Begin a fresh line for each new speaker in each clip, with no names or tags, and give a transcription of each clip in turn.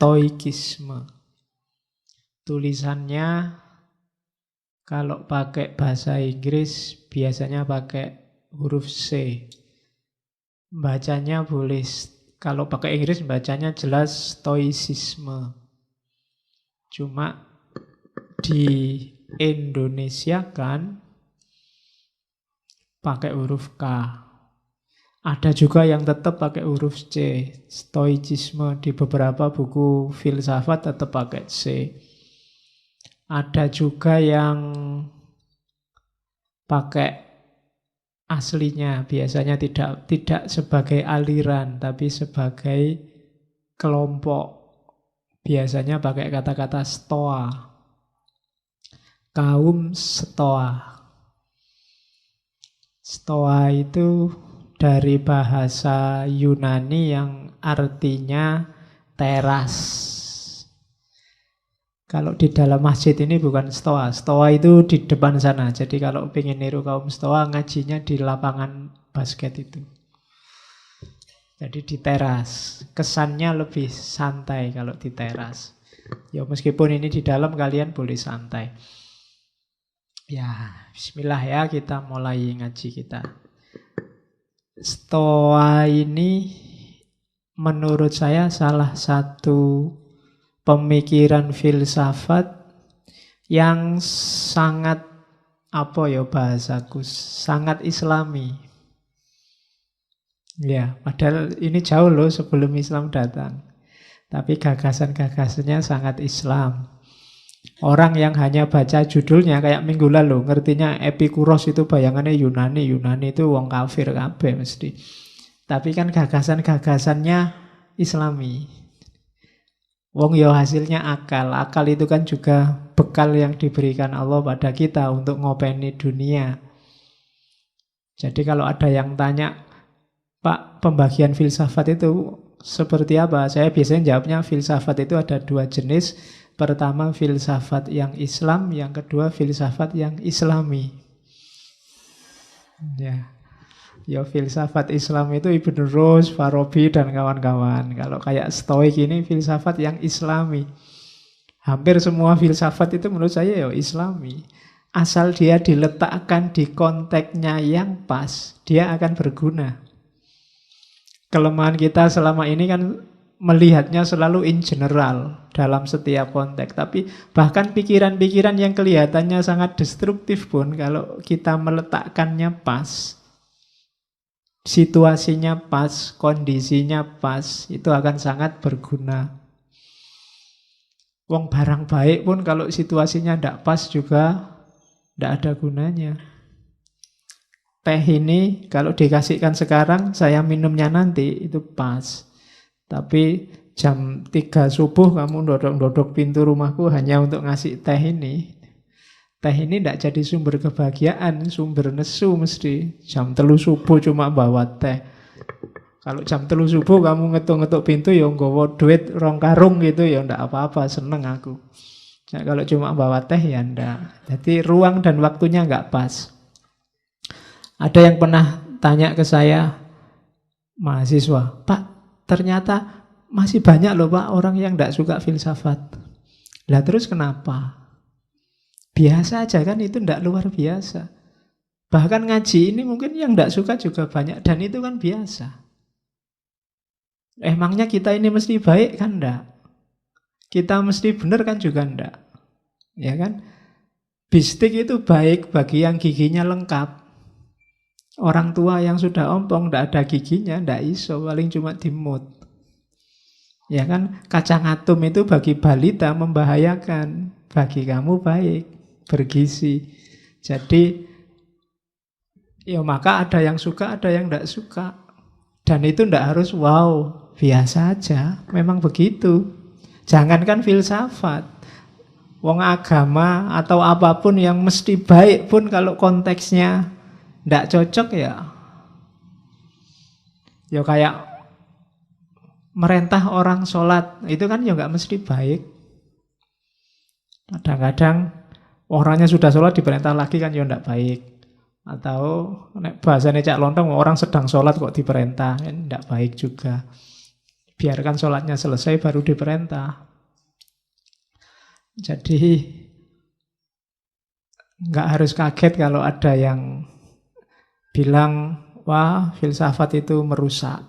stoikisme. Tulisannya kalau pakai bahasa Inggris biasanya pakai huruf C. Bacanya boleh, kalau pakai Inggris bacanya jelas stoicisme. Cuma di Indonesia kan pakai huruf K. Ada juga yang tetap pakai huruf C. Stoicisme di beberapa buku filsafat tetap pakai C. Ada juga yang pakai aslinya, biasanya tidak sebagai aliran, tapi sebagai kelompok. Biasanya pakai kata-kata stoa. Kaum stoa. Stoa itu dari bahasa Yunani yang artinya teras. Kalau di dalam masjid ini bukan stoa. Stoa itu di depan sana. Jadi kalau pengen niru kaum stoa, ngajinya di lapangan basket itu. Jadi di teras. Kesannya lebih santai kalau di teras. Ya meskipun ini di dalam kalian boleh santai. Ya, bismillah ya, kita mulai ngaji kita. Stoa ini menurut saya salah satu pemikiran filsafat yang sangat, apa ya bahasaku, sangat islami. Ya, padahal ini jauh loh sebelum Islam datang. Tapi gagasan-gagasannya sangat Islam. Orang yang hanya baca judulnya kayak minggu lalu ngertinya Epikuros itu bayangannya Yunani. Yunani itu wong kafir kabeh mesti. Tapi kan gagasan-gagasannya Islami. Wong ya hasilnya akal. Akal itu kan juga bekal yang diberikan Allah pada kita untuk ngopeni dunia. Jadi kalau ada yang tanya, Pak, pembagian filsafat itu seperti apa? Saya biasanya jawabnya filsafat itu ada dua jenis. Pertama filsafat yang Islam, yang kedua filsafat yang Islami. Ya filsafat Islam itu Ibn Rushd, Farabi dan kawan-kawan. Kalau kayak Stoik ini filsafat yang Islami. Hampir semua filsafat itu menurut saya ya Islami. Asal dia diletakkan di konteksnya yang pas, dia akan berguna. Kelemahan kita selama ini kan melihatnya selalu in general dalam setiap konteks. Tapi bahkan pikiran-pikiran yang kelihatannya sangat destruktif pun kalau kita meletakkannya pas, situasinya pas, kondisinya pas, itu akan sangat berguna. Wong barang baik pun kalau situasinya tidak pas juga tidak ada gunanya. Teh ini kalau dikasihkan sekarang, saya minumnya nanti, itu pas. Tapi jam 3 subuh kamu dodok-dodok pintu rumahku hanya untuk ngasih teh ini. Teh ini tidak jadi sumber kebahagiaan, sumber nesu mesti. Jam 3 subuh cuma bawa teh. Kalau jam 3 subuh kamu ngetuk-ngetuk pintu ya nggawa duit 2 karung gitu ya ndak apa-apa, seneng aku. Nah, kalau cuma bawa teh ya ndak. Jadi ruang dan waktunya nggak pas. Ada yang pernah tanya ke saya, mahasiswa, Pak, ternyata masih banyak loh Pak orang yang tidak suka filsafat. Lah terus kenapa? Biasa aja kan, itu tidak luar biasa. Bahkan ngaji ini mungkin yang tidak suka juga banyak. Dan itu kan biasa. Emangnya kita ini mesti baik kan enggak? Kita mesti benar kan juga enggak? Ya kan? Bistik itu baik bagi yang giginya lengkap. Orang tua yang sudah ompong tidak ada giginya, tidak iso, paling cuma dimut. Ya kan, kacang atum itu bagi balita membahayakan, bagi kamu baik, bergizi. Jadi, ya maka ada yang suka, ada yang tidak suka. Dan itu tidak harus wow, biasa aja, memang begitu. Jangankan filsafat, wong agama atau apapun yang mesti baik pun kalau konteksnya tidak cocok ya kayak merintah orang sholat, itu kan ya nggak mesti baik. Kadang-kadang orangnya sudah sholat diperintah lagi kan ya nggak baik. Atau bahasanya Cak Lontong, orang sedang sholat kok diperintah, kan nggak baik juga. Biarkan sholatnya selesai baru diperintah. Jadi nggak harus kaget kalau ada yang bilang, wah filsafat itu merusak.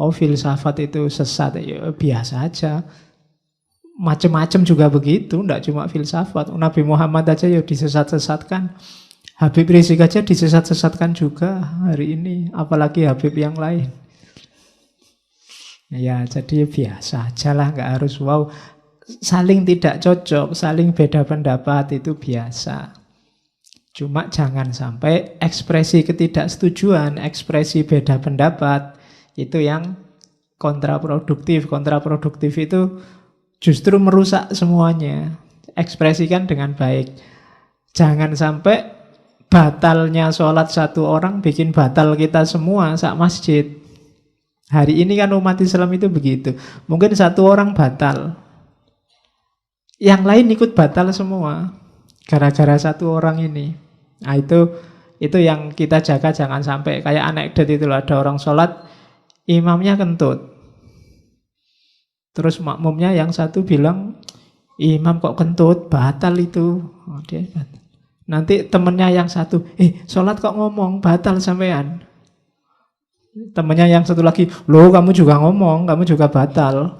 Oh filsafat itu sesat. Ya, biasa aja. Macam-macam juga begitu, nggak cuma filsafat. Nabi Muhammad aja ya disesat-sesatkan. Habib Rizik aja disesat-sesatkan juga hari ini. Apalagi Habib yang lain. Ya jadi biasa aja lah, nggak harus wow. Saling tidak cocok, saling beda pendapat itu biasa. Cuma jangan sampai ekspresi ketidaksetujuan, ekspresi beda pendapat itu yang kontraproduktif. Kontraproduktif itu justru merusak semuanya. Ekspresikan dengan baik. Jangan sampai batalnya sholat satu orang bikin batal kita semua sak masjid. Hari ini kan umat Islam itu begitu. Mungkin satu orang batal, yang lain ikut batal semua gara-gara satu orang ini. Nah itu yang kita jaga, jangan sampai kayak anekdot itu loh, ada orang sholat imamnya kentut, terus makmumnya yang satu bilang, imam kok kentut, batal itu. Oh, dia batal. Nanti temennya yang satu, sholat kok ngomong, batal sampean. Temennya yang satu lagi, loh kamu juga ngomong, kamu juga batal.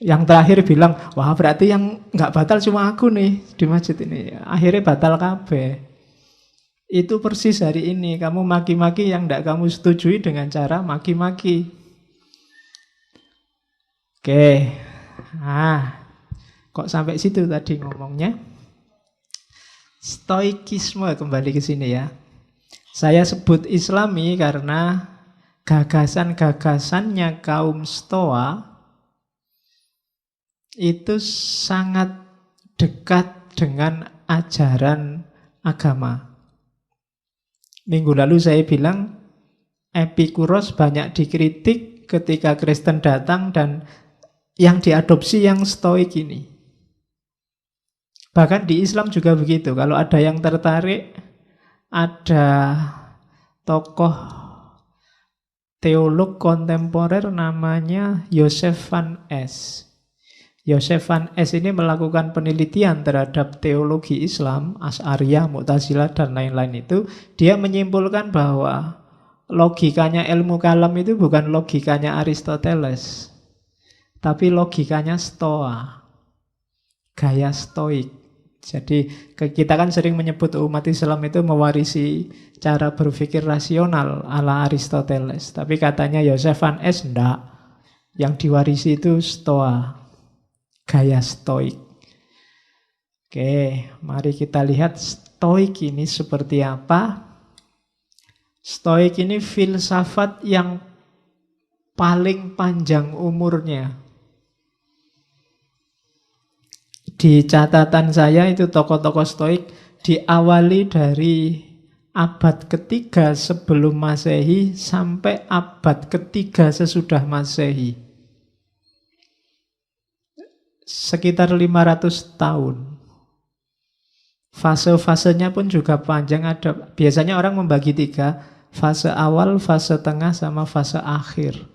Yang terakhir bilang, wah berarti yang nggak batal cuma aku nih di masjid ini. Akhirnya batal kabeh. Itu persis hari ini, kamu maki-maki yang nggak kamu setujui dengan cara maki-maki. Oke, kok sampai situ tadi ngomongnya? Stoikisme, kembali ke sini ya. Saya sebut Islami karena gagasan-gagasannya kaum Stoa itu sangat dekat dengan ajaran agama. Minggu lalu saya bilang Epikuros banyak dikritik ketika Kristen datang dan yang diadopsi yang Stoik ini. Bahkan di Islam juga begitu. Kalau ada yang tertarik, ada tokoh teolog kontemporer namanya Joseph Van Es. Joseph Van Es ini melakukan penelitian terhadap teologi Islam, Asy'ariyah, Mu'tazilah, dan lain-lain itu. Dia menyimpulkan bahwa logikanya ilmu kalam itu bukan logikanya Aristoteles, tapi logikanya Stoa, gaya Stoik. Jadi kita kan sering menyebut umat Islam itu mewarisi cara berpikir rasional ala Aristoteles. Tapi katanya Joseph Van Es enggak. Yang diwarisi itu Stoa, gaya Stoik. Oke, mari kita lihat Stoik ini seperti apa. Stoik ini filsafat yang paling panjang umurnya. Di catatan saya itu tokoh-tokoh Stoik diawali dari abad ketiga sebelum Masehi sampai abad ketiga sesudah Masehi. Sekitar 500 tahun. Fase-fasenya pun juga panjang. Biasanya orang membagi 3, fase awal, fase tengah, sama fase akhir.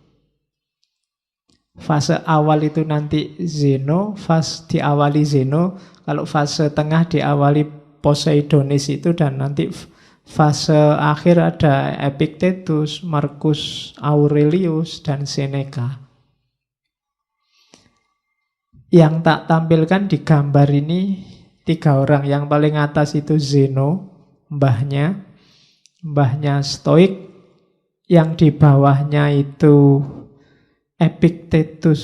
Fase awal itu nanti Zeno, diawali Zeno. Kalau fase tengah diawali Poseidonis itu, dan nanti fase akhir ada Epictetus, Marcus Aurelius, dan Seneca. Yang tak tampilkan di gambar ini 3 orang. Yang paling atas itu Zeno, mbahnya Stoik. Yang di bawahnya itu Epictetus,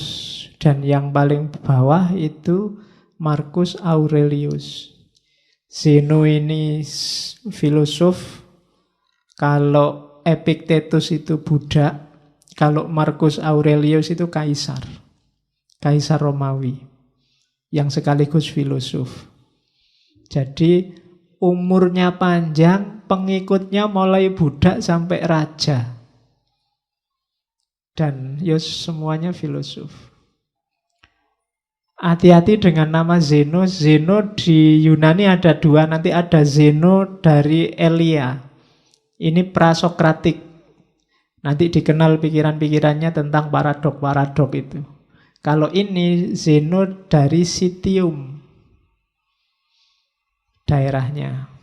dan yang paling bawah itu Marcus Aurelius. Zeno ini filosof, kalau Epictetus itu budak, kalau Marcus Aurelius itu kaisar Romawi, yang sekaligus filosof. Jadi umurnya panjang, pengikutnya mulai budak sampai raja. Dan semuanya filosof. Hati-hati dengan nama Zeno. Zeno di Yunani ada 2. Nanti ada Zeno dari Elia. Ini prasokratik. Nanti dikenal pikiran-pikirannya tentang paradok-paradok itu. Kalau ini Zeno dari Citium, daerahnya.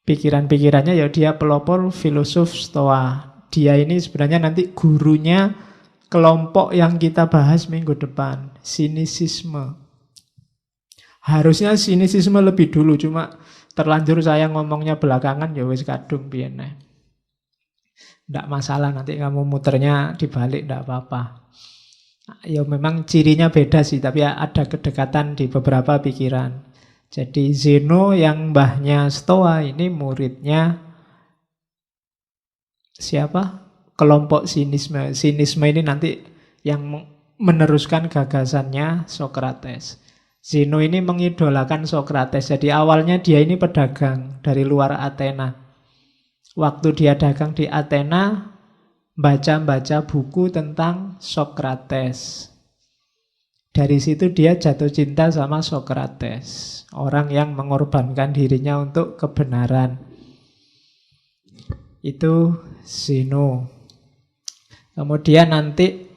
Pikiran-pikirannya ya dia pelopor filosof Stoa. Dia ini sebenarnya nanti gurunya kelompok yang kita bahas minggu depan, sinisisme. Harusnya sinisisme lebih dulu, cuma terlanjur saya ngomongnya belakangan, ya wis kadung piye neh. Nggak masalah, nanti kamu muternya dibalik, nggak apa-apa. Ya memang cirinya beda sih, tapi ada kedekatan di beberapa pikiran. Jadi Zeno yang mbahnya Stoa ini muridnya siapa? Kelompok sinisme. Sinisme ini nanti yang meneruskan gagasannya Sokrates. Zeno ini mengidolakan Sokrates. Jadi awalnya dia ini pedagang dari luar Athena. Waktu dia dagang di Athena, baca-baca buku tentang Sokrates. Dari situ dia jatuh cinta sama Sokrates, orang yang mengorbankan dirinya untuk kebenaran. Itu Zeno. Kemudian nanti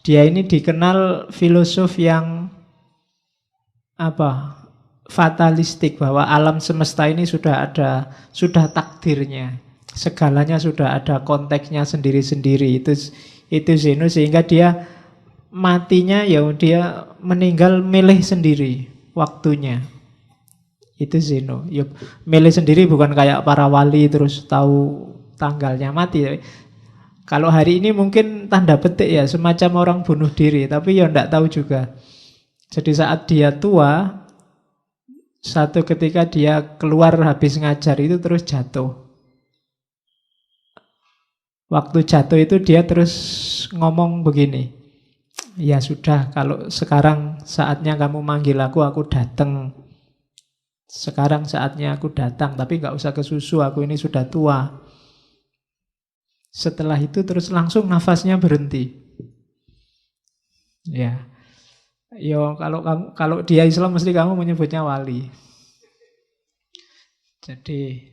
dia ini dikenal filosof yang fatalistik, bahwa alam semesta ini sudah takdirnya. Segalanya sudah ada konteksnya sendiri-sendiri. Itu Zeno, sehingga dia matinya ya dia meninggal milih sendiri waktunya. Itu Zeno. Yuk, milih sendiri bukan kayak para wali terus tahu tanggalnya mati. Kalau hari ini mungkin tanda petik ya, semacam orang bunuh diri, tapi ya enggak tahu juga. Jadi saat dia tua, satu ketika dia keluar habis ngajar itu terus jatuh. Waktu jatuh itu dia terus ngomong begini, ya sudah, kalau sekarang saatnya kamu manggil aku datang. Sekarang saatnya aku datang, tapi gak usah kesusu, aku ini sudah tua. Setelah itu terus langsung nafasnya berhenti. Ya, yo kalau dia Islam mesti kamu menyebutnya wali. Jadi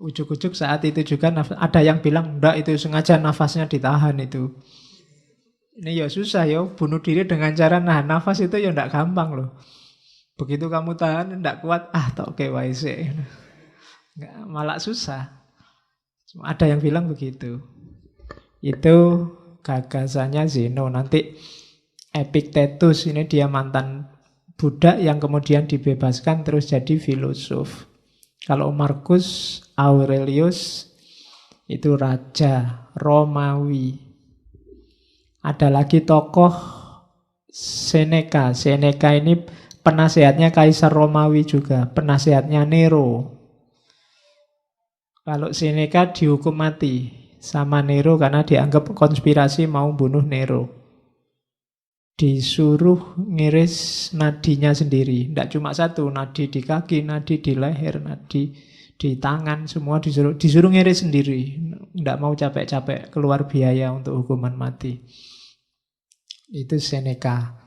ujuk-ujuk saat itu juga ada yang bilang enggak, itu sengaja nafasnya ditahan itu. Ini ya susah ya, bunuh diri dengan cara nahan nafas itu ya enggak gampang loh. Begitu kamu tahan enggak kuat, tak oke wae. Malah susah. Cuma ada yang bilang begitu. Itu gagasannya Zeno. Nanti Epictetus ini dia mantan budak yang kemudian dibebaskan terus jadi filosof. Kalau Marcus Aurelius itu raja Romawi. Ada lagi tokoh Seneca. Seneca ini penasehatnya Kaisar Romawi juga, penasehatnya Nero. Kalau Seneca dihukum mati sama Nero karena dianggap konspirasi mau bunuh Nero. Disuruh ngiris nadinya sendiri. Tidak cuma satu, nadi di kaki, nadi di leher, nadi di tangan, semua disuruh ngiris sendiri. Tidak mau capek-capek keluar biaya untuk hukuman mati. Itu Seneca.